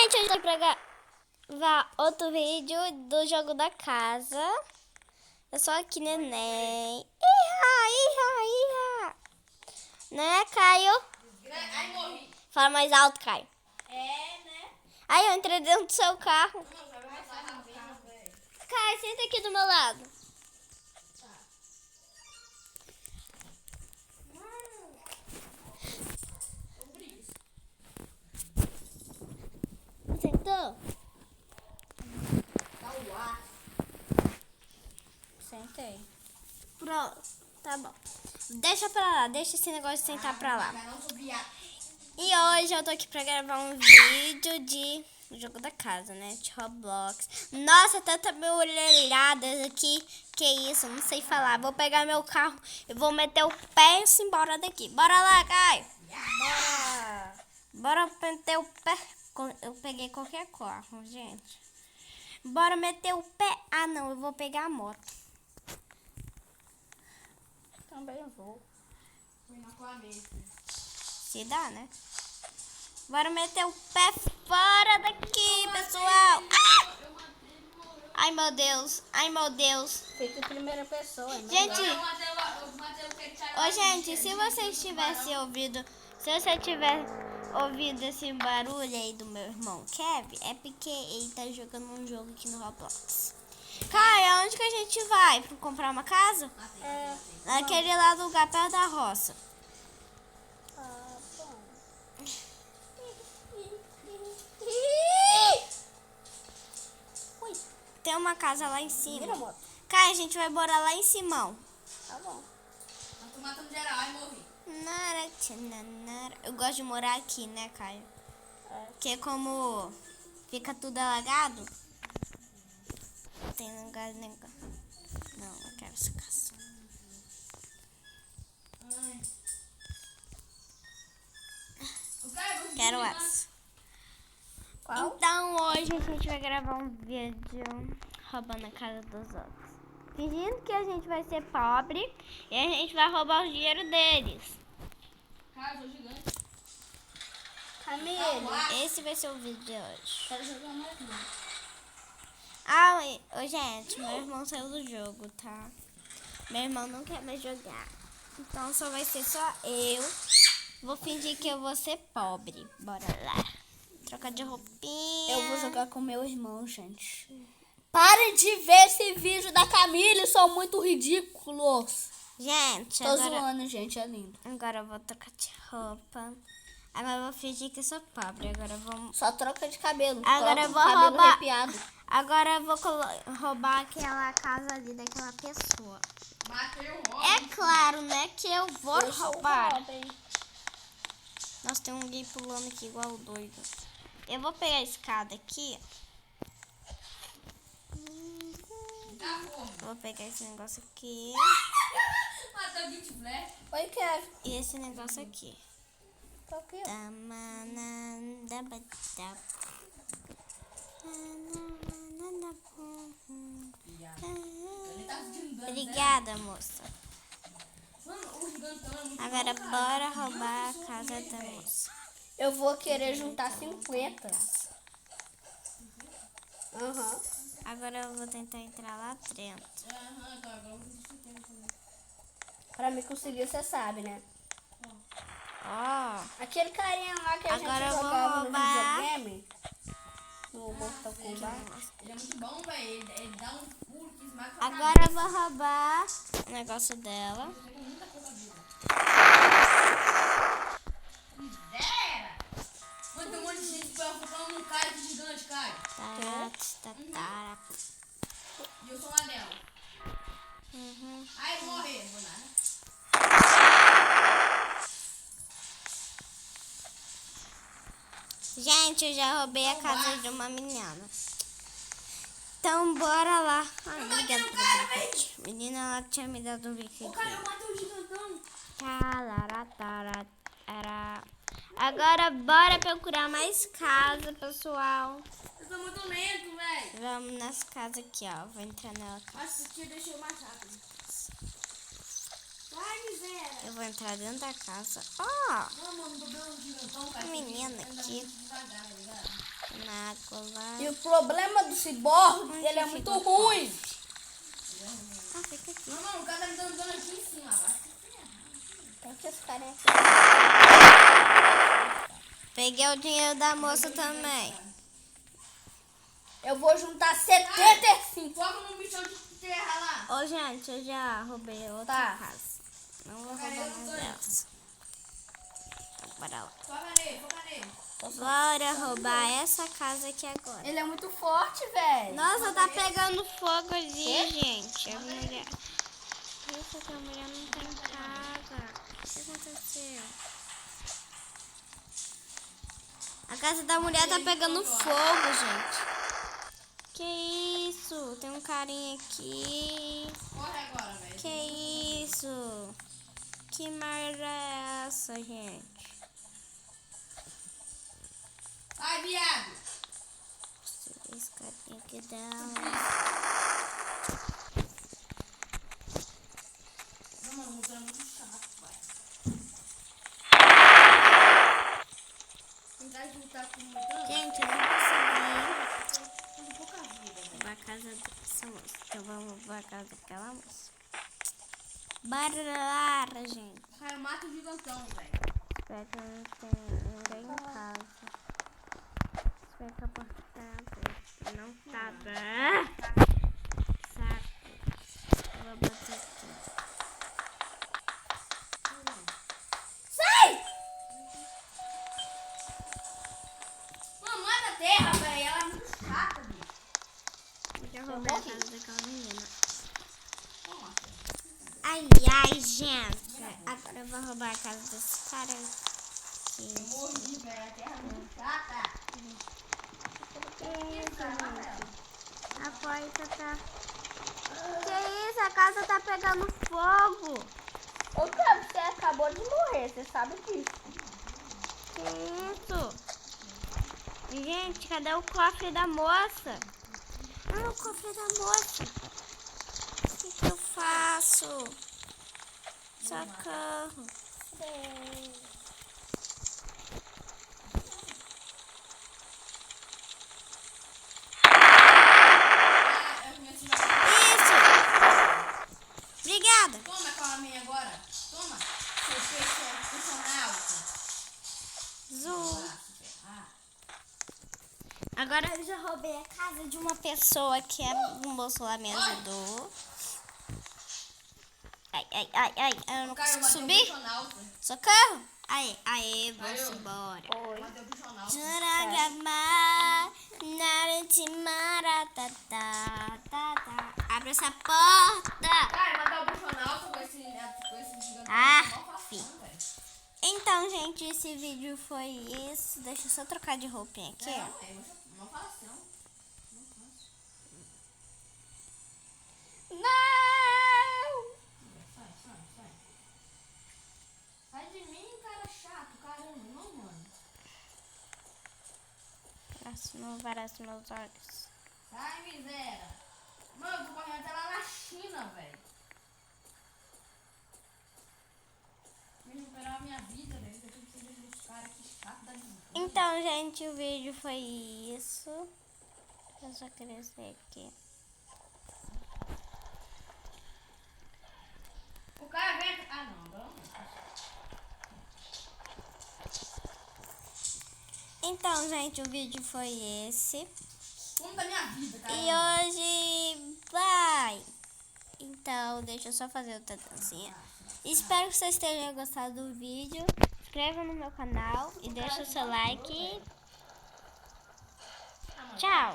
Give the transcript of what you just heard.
Gente, hoje eu tô pra gravar outro vídeo do jogo da casa. Eu sou aqui, neném. Iha. Né, Caio? Ai, morri. Fala mais alto, Caio. Né? Aí eu entrei dentro do seu carro. Caio, senta aqui do meu lado. Sentou? Sentei. Pronto, tá bom. Deixa pra lá, deixa esse negócio de sentar pra lá. E hoje eu tô aqui pra gravar um vídeo de jogo da casa, né? De Roblox. Nossa, tanta barulhada aqui. Que isso, não sei falar. Vou pegar meu carro e vou meter o pé e se embora daqui. Bora lá, Caio. Bora meter o pé. Eu peguei qualquer carro, gente. Bora meter o pé. Ah, não, eu vou pegar a moto. Também vou. Se dá, né? Bora meter o pé fora daqui, pessoal. Ah! Ai, meu Deus. Ai, meu Deus. Feito em primeira pessoa, né? Gente, gente, se vocês tivessem ouvido, se você tiver ouvido esse barulho aí do meu irmão Kevin, é porque ele tá jogando um jogo aqui no Roblox. Caio, aonde que a gente vai? Pra comprar uma casa? Naquele lá do lugar perto da roça. Bom. Tem uma casa lá em cima. Vira a moto. Caio, a gente vai morar lá em Simão. Tá bom. Nós tô matando geral, ai, morri. Eu gosto de morar aqui, né, Caio? Porque como fica tudo alagado, tem lugar nenhum. Não, eu quero essa casa. Quero essa. Qual? Então hoje a gente vai gravar um vídeo roubando a casa dos outros. Fingindo que a gente vai ser pobre e a gente vai roubar o dinheiro deles. Cara, eu sou gigante. Camila. Esse vai ser o vídeo de hoje. Quero jogar mais não. Gente, meu irmão saiu do jogo, tá? Meu irmão não quer mais jogar. Então só vai ser só eu. Vou fingir que eu vou ser pobre. Bora lá. Trocar de roupinha. Eu vou jogar com meu irmão, gente. Parem de ver esse vídeo da Camila, eles são muito ridículos. Gente, Tô agora... zoando, gente, é lindo. Agora eu vou trocar de roupa. Agora eu vou fingir que eu sou pobre. Agora eu vou... Só troca de cabelo. Agora eu Coloca vou o cabelo roubar. arrepiado. Agora eu vou roubar aquela casa ali daquela pessoa. Matei o Robin. É claro, né, que eu vou Eu sou o roubar. Robin. Nossa, tem um gay pulando aqui igual doido. Eu vou pegar a escada aqui. Tá como? Vou pegar esse negócio aqui. Matei o Git Black. Oi, Kevin. E esse negócio aqui. Tá aqui, ó. Ele tá sentindo dano. Obrigada, moça. Mano, o gigantão é muito Agora bom, cara. bora roubar a casa da moça. Eu vou querer juntar 50. Aham. Agora eu vou tentar entrar lá dentro. Aham, tá, agora eu vou assistir. Pra me conseguir, você sabe, né? Ó, Aquele carinha lá que a Agora eu gente vou jogava no roubar. videogame. No Mortal Kombat. Ele é muito bom, velho. Ele dá um pulo que esmaga sua agora eu vou roubar o negócio dela. cabeça. Tem muita coisa viva. Miséria! Mano, tem um monte de gente falando um cara de gigante, cara. Tará. E eu sou um anel. Ai, eu vou morrer. Vou nada. Gente, eu já roubei a casa de uma menina. Então, bora lá. Ai, obrigada pelo brinquedo. Menina, ela tinha me dado um brinquedo. Cara, eu matei o gigantão. Agora, bora procurar mais casa, pessoal. Eu tô muito lento, velho. Vamos nessa casa aqui, ó. Vou entrar nela aqui. Acho que deixou mais rápido. Vai, miséria. Eu vou entrar dentro da casa. Ó, Não, mano, tô dando um gigantão, cara. menina Anda aqui. muito devagar, tá ligado? Na água lá. E o problema do ciborgue, ele é muito ruim. Ah, fica aqui. Não, o cara tá me dando dano aqui em cima. Tem que esse carinha aqui. Peguei o dinheiro da moça também. Eu vou juntar 75. Foca no bichão de terra lá. Ô, gente, eu já roubei outra Tá. casa. Não vou roubar mais delas. Bora lá. Foca nele. Bora roubar essa casa aqui agora. Ele é muito forte, velho. Nossa, tá pegando fogo ali, gente. A mulher... Isso, que a mulher não tá em casa. O que aconteceu? A casa da mulher tá pegando fogo, gente. Que isso? Tem um carinha aqui. Corre agora, velho. Que isso? Que merda é essa, gente? Sai, viado. Esse carinha aqui dela. Não, mano, o motor é muito chato, pai. Tentar juntar com o motor. Gente, eu não consegui Tem pouca vida, velho. roubar a casa dessa moça. Então vamos roubar a casa daquela moça. Bora, gente. Cara, mata o gigantão, velho. Espero que não tenha ninguém em casa. Espero que a porta tá aberta. Não tá aberta. Saco. Eu vou bater aqui. Sai! Mano, mata a terra, velho. Ela é muito chata, bicho. Eu já roubei a casa daquela menina. Toma. Ai, ai, gente. Agora eu vou roubar a casa desse cara aqui. Eu morri, velho. A terra é muito chata. Que isso, gente? A porta tá... Que isso? A casa tá pegando fogo. Ô, cara, você acabou de morrer, você sabe disso. Que isso? Gente, cadê o cofre da moça? Ah, o cofre da moça. O que eu faço? Socorro. Eu comecei a... Isso! Obrigada. Toma aquela minha agora. Toma. Seu personalto. Azul. Agora eu já roubei a casa de uma pessoa que o moço lá me ajudou. Ai, ai, ai, ai. Eu não Cara, eu consigo matei o subir. personalto. Socorro. Aê, vamos Caiu. embora. Matei o personalto. Juragama, Narutimara, abre essa porta. Cara, matar o personalto com esse gigantão. Ah, é mó facinho, velho. Então, gente, esse vídeo foi isso. Deixa eu só trocar de roupinha aqui. É, mó facinho. Não! Sai. Sai de mim, cara chato, caramba, não, mano. Não parece meus olhos. Sai, miséria. Mano, eu tô correndo até lá na China, velho. Me recuperar a minha vida, velho. Eu preciso dos caras que chato da vida. Então, gente, o vídeo foi isso. Eu só queria ser aqui. O cara vem aqui. Ah, não, agora não. Então, gente, o vídeo foi esse. Como da minha vida, cara. E hoje, bye! Então, deixa eu só fazer outra dancinha. Espero que vocês tenham gostado do vídeo. Inscreva no meu canal e deixa o seu like. Tchau!